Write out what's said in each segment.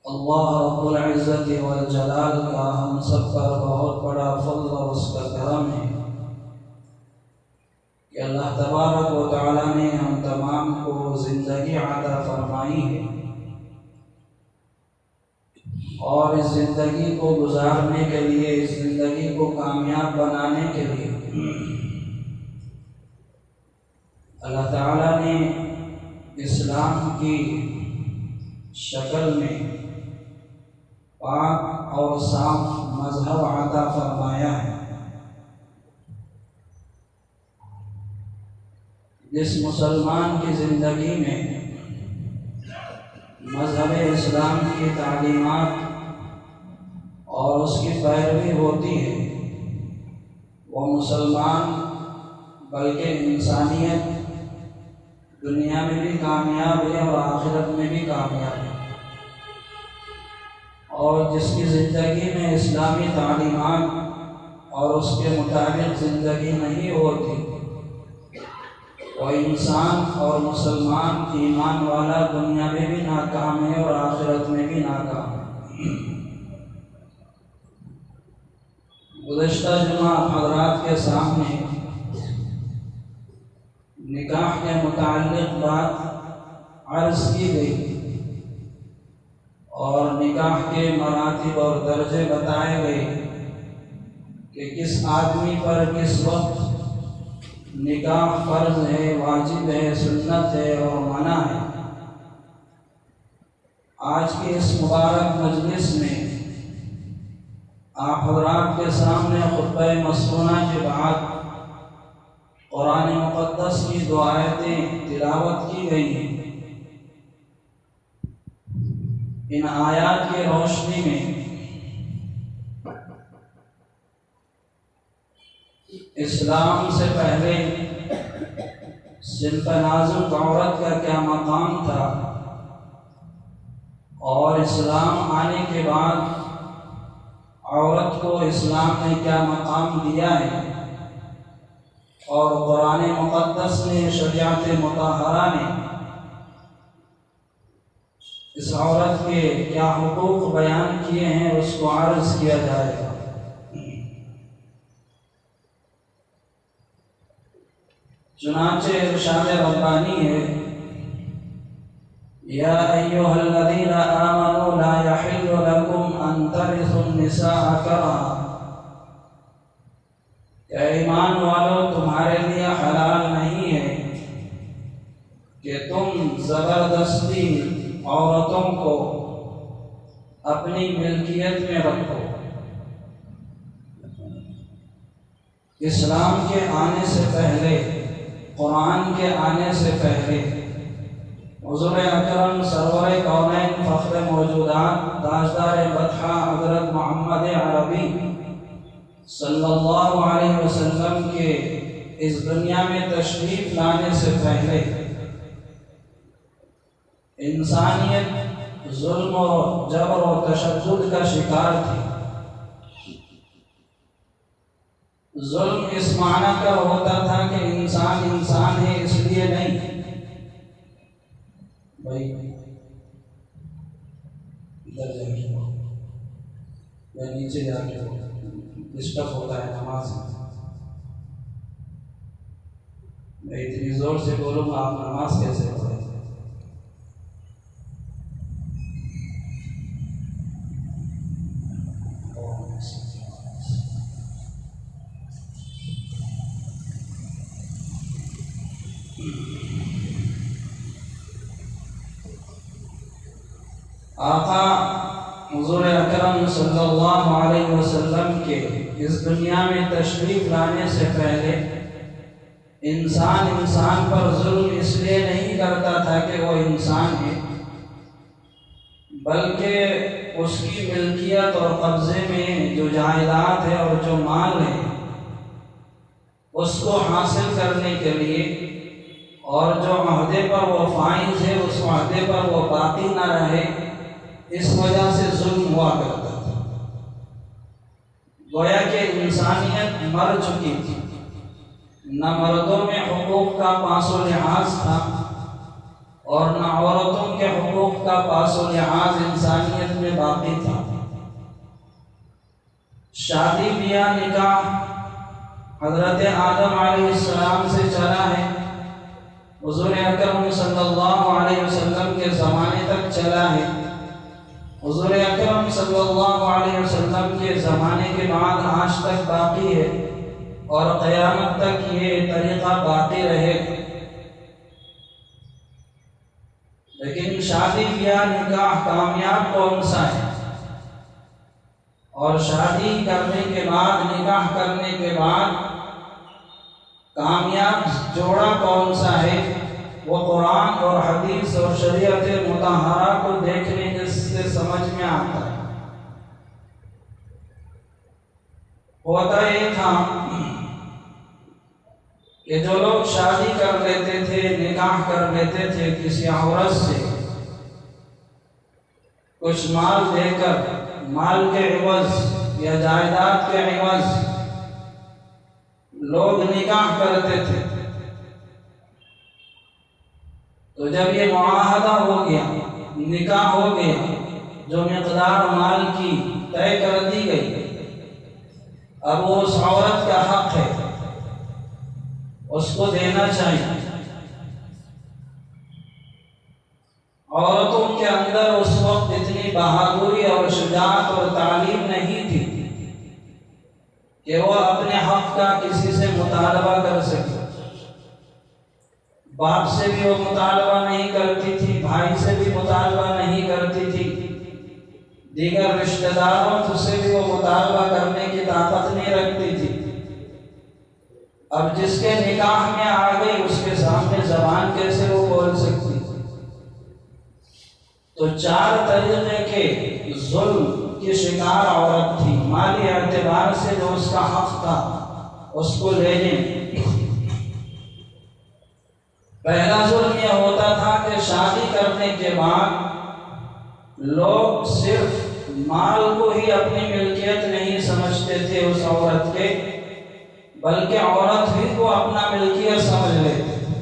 اللہ رب العزت والجلال کا ہم سب پر بہت بڑا فضل اور اس کا کرم ہے کہ اللہ تبارک و تعالی نے ہم تمام کو زندگی عطا فرمائی ہے، اور اس زندگی کو گزارنے کے لیے، اس زندگی کو کامیاب بنانے کے لیے اللہ تعالی نے اسلام کی شکل میں پاک اور صاف مذہب عطا فرمایا ہے، جس مسلمان کی زندگی میں مذہب اسلام کی تعلیمات اور اس کی پیروی ہوتی ہے، وہ مسلمان بلکہ انسانیت دنیا میں بھی کامیاب ہے اور آخرت میں بھی کامیاب ہے۔ اور جس کی زندگی میں اسلامی تعلیمات اور اس کے مطابق زندگی نہیں ہوتی، وہ انسان اور مسلمان ایمان والا دنیا میں بھی ناکام ہے اور آخرت میں بھی ناکام ہے۔ گزشتہ جمعہ حضرات کے سامنے نکاح کے متعلق بات عرض کی گئی اور نکاح کے مراتب اور درجے بتائے گئے کہ کس آدمی پر کس وقت نکاح فرض ہے، واجب ہے، سنت ہے اور منع ہے۔ آج کی اس مبارک مجلس میں آپ حضرات کے سامنے خطبہ مسنونہ کے بعد قرآن مقدس کی دو آیتیں تلاوت کی گئی ہیں۔ ان آیات کی روشنی میں اسلام سے پہلے صنف نازک عورت کا کیا مقام تھا، اور اسلام آنے کے بعد عورت کو اسلام نے کیا مقام دیا ہے، اور قرآن مقدس نے، شریعت مطہرہ نے اس عورت کے کیا حقوق بیان کیے ہیں، اس کو عرض کیا جائے گا۔ چنانچہ ارشاد ربانی ہے، یا ایھا الذین آمنوا لا یحل لکم ان ترثوا النساء کرہا، کہ ایمان والو تمہارے لیے حلال نہیں ہے کہ تم زبردستی عورتوں کو اپنی ملکیت میں رکھو۔ اسلام کے آنے سے پہلے، قرآن کے آنے سے پہلے، حضور اکرم سرور کونین فخر موجودات تاجدار بطحہ حضرت محمد عربی صلی اللہ علیہ وسلم کے اس دنیا میں تشریف لانے سے پہلے انسانیت ظلم و جبر و تشدد کا شکار تھی۔ ظلم اس معنی کا ہوتا تھا کہ انسان انسان ہے اس لیے نہیں، بھائی ادھر جا کے یا نیچے جا کے ڈسٹرب ہوتا ہے نماز میں، میں اتنی زور سے بولوں گا آپ نماز کیسے پڑھیں؟ آقا حضور اکرم صلی اللہ علیہ وسلم کے اس دنیا میں تشریف لانے سے پہلے انسان انسان پر ظلم اس لیے نہیں کرتا تھا کہ وہ انسان ہے، بلکہ اس کی ملکیت اور قبضے میں جو جائیداد ہے اور جو مال ہے اس کو حاصل کرنے کے لیے، اور جو عہدے پر وہ فائز ہے اس عہدے پر وہ باقی نہ رہے، اس وجہ سے ظلم ہوا کرتا تھا۔ گویا کہ انسانیت مر چکی تھی، نہ مردوں میں حقوق کا پاس و لحاظ تھا، اور نہ عورتوں کے حقوق کا پاس و لحاظ انسانیت میں باقی تھا۔ شادی بیاہ نکاح حضرت آدم علیہ السلام سے چلا ہے، حضور اکرم صلی اللہ علیہ وسلم کے زمانے تک چلا ہے، حضور اکرم صلی اللہ علیہ وسلم کے زمانے کے بعد آج تک باقی ہے اور قیامت تک یہ طریقہ باقی رہے گا۔ لیکن شادی بیاہ نکاح کامیاب کون سا ہے، اور شادی کرنے کے بعد نکاح کرنے کے بعد کامیاب جوڑا کون سا ہے، وہ قرآن اور حدیث اور شریعت مطہرہ کو دیکھنے سے سمجھ میں آتا ہے۔ ہوتا یہ تھا کہ جو لوگ شادی کر لیتے تھے، نکاح کر لیتے تھے کسی عورت سے، کچھ مال دے کر، مال کے عوض یا جائیداد کے عوض لوگ نکاح کرتے تھے، تو جب یہ معاہدہ ہو گیا، نکاح ہو گیا، جو مقدار مال کی طے کر دی گئی، اب وہ اس عورت کا حق ہے، اس کو دینا چاہیے۔ عورتوں کے اندر اس وقت اتنی بہادری اور شجاعت اور تعلیم نہیں تھی کہ وہ اپنے حق کا کسی سے مطالبہ کر سکے۔ باپ سے بھی وہ مطالبہ نہیں کرتی تھی، بھائی سے بھی مطالبہ نہیں کرتی تھی، دیگر رشتہ داروں سے بھی وہ مطالبہ کرنے کی طاقت نہیں رکھتی تھی۔ اب جس کے نکاح میں آ گئی اس کے سامنے زبان کیسے وہ بول سکتی؟ تو 4 طریقے کے ظلم کی شکار عورت تھی۔ مالی اعتبار سے جو اس کا حق تھا اس کو لینے، پہلا ظلم یہ ہوتا تھا کہ شادی کرنے کے بعد لوگ صرف مال کو ہی اپنی ملکیت نہیں سمجھتے تھے اس عورت کے، بلکہ عورت بھی کو اپنا ملکیت سمجھ لیتے تھے۔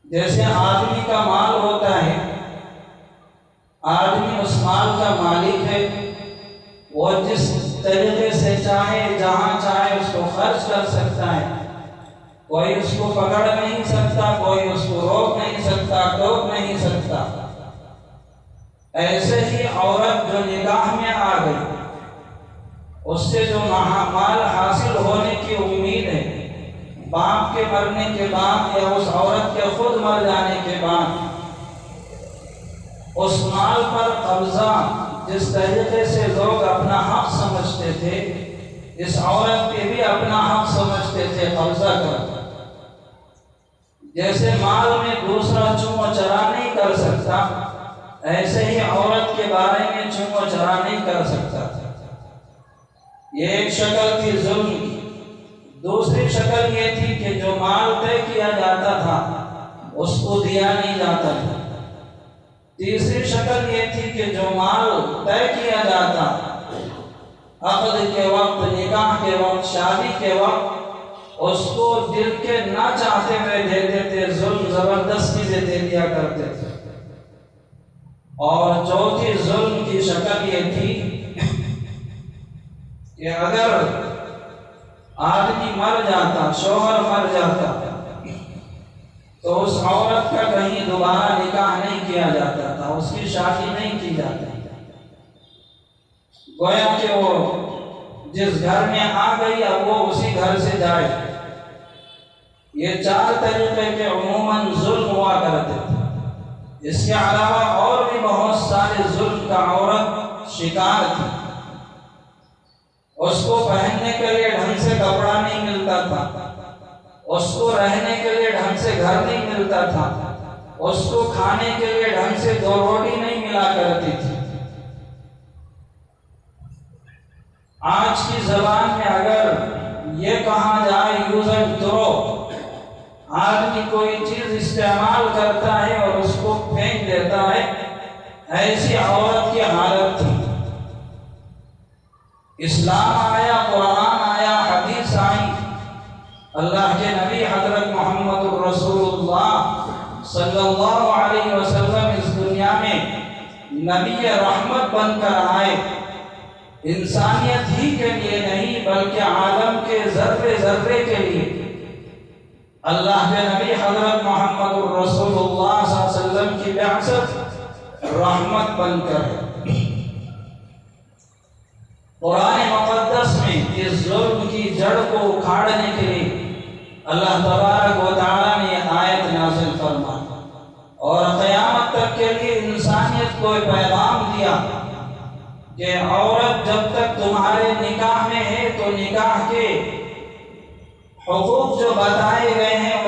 جیسے آدمی کا مال ہوتا ہے، آدمی اس مال کا مالک ہے، وہ جس طریقے سے چاہے جہاں چاہے اس کو خرچ کر سکتا ہے، کوئی اس کو پکڑ نہیں سکتا، کوئی اس کو روک نہیں سکتا، ٹوک نہیں سکتا۔ ایسے ہی عورت جو نکاح میں آ گئی، اس سے جو مال حاصل ہونے کی امید ہے، باپ کے مرنے کے بعد یا اس عورت کے خود مر جانے کے بعد، اس مال پر قبضہ جس طریقے سے لوگ اپنا حق سمجھتے تھے، اس عورت کے بھی اپنا حق سمجھتے تھے قبضہ کر۔ جیسے مال میں دوسرا چم و چرا نہیں کر سکتا، ایسے ہی عورت کے بارے میں چم و چرا نہیں کر سکتا تھا۔ یہ ایک شکل تھی ظلم کی۔ دوسری شکل یہ تھی کہ جو مال طے کیا جاتا تھا اس کو دیا نہیں جاتا تھا۔ تیسری شکل یہ تھی کہ جو مال طے کیا جاتا، عقد کے وقت، نکاح کے وقت، شادی کے وقت، اس کو دل کے نہ چاہتے ہوئے دیتے تھے، ظلم زبردستی سے دے دیا کرتے تھے۔ اور چوتھی ظلم کی شکل یہ تھی کہ اگر آدمی مر جاتا، شوہر مر جاتا، تو اس عورت کا کہیں دوبارہ نکاح نہیں کیا جاتا تھا، اس کی شادی نہیں کی جاتی۔ گویا کہ وہ جس گھر میں آ گئی اب وہ اسی گھر سے جائے۔ یہ 4 طریقے کے عموماً ظلم ہوا کرتے تھے۔ اس کے علاوہ اور بھی بہت سارے ظلم کا عورت شکار تھی۔ اس کو پہننے کے لیے ڈھنگ سے کپڑا نہیں ملتا تھا، اس کو رہنے کے لیے ڈھنگ سے گھر نہیں ملتا تھا، اس کو کھانے کے لیے ڈھنگ سے 2 روٹی نہیں ملا کرتی تھی۔ آج کی زبان میں اگر یہ کہا جائے یوز اینڈ تھرو، آدمی کوئی چیز استعمال کرتا ہے اور اس کو پھینک دیتا ہے، ایسی عورت کی حالت تھی۔ اسلام آیا، قرآن آیا، حدیث آئی، اللہ کے نبی حضرت محمد رسول اللہ صلی اللہ علیہ وسلم اس دنیا میں نبی رحمت بن کر آئے، انسانیت ہی کے لیے نہیں بلکہ عالم کے ذرے ذرے کے لیے اللہ کے نبی حضرت محمد الرسول اللہ صلی اللہ علیہ وسلم کی بعثت رحمت بن کر ہے۔ قرآن مقدس میں اس ظلم کی جڑ کو اکھاڑنے کے لیے اللہ تبارک و تعالیٰ نے آیت نازل فرمائی اور قیامت تک کے لیے انسانیت کو پیغام دیا کہ عورت جب تک تمہارے نکاح میں ہے تو نکاح کے حقوق جو بتائے گئے ہیں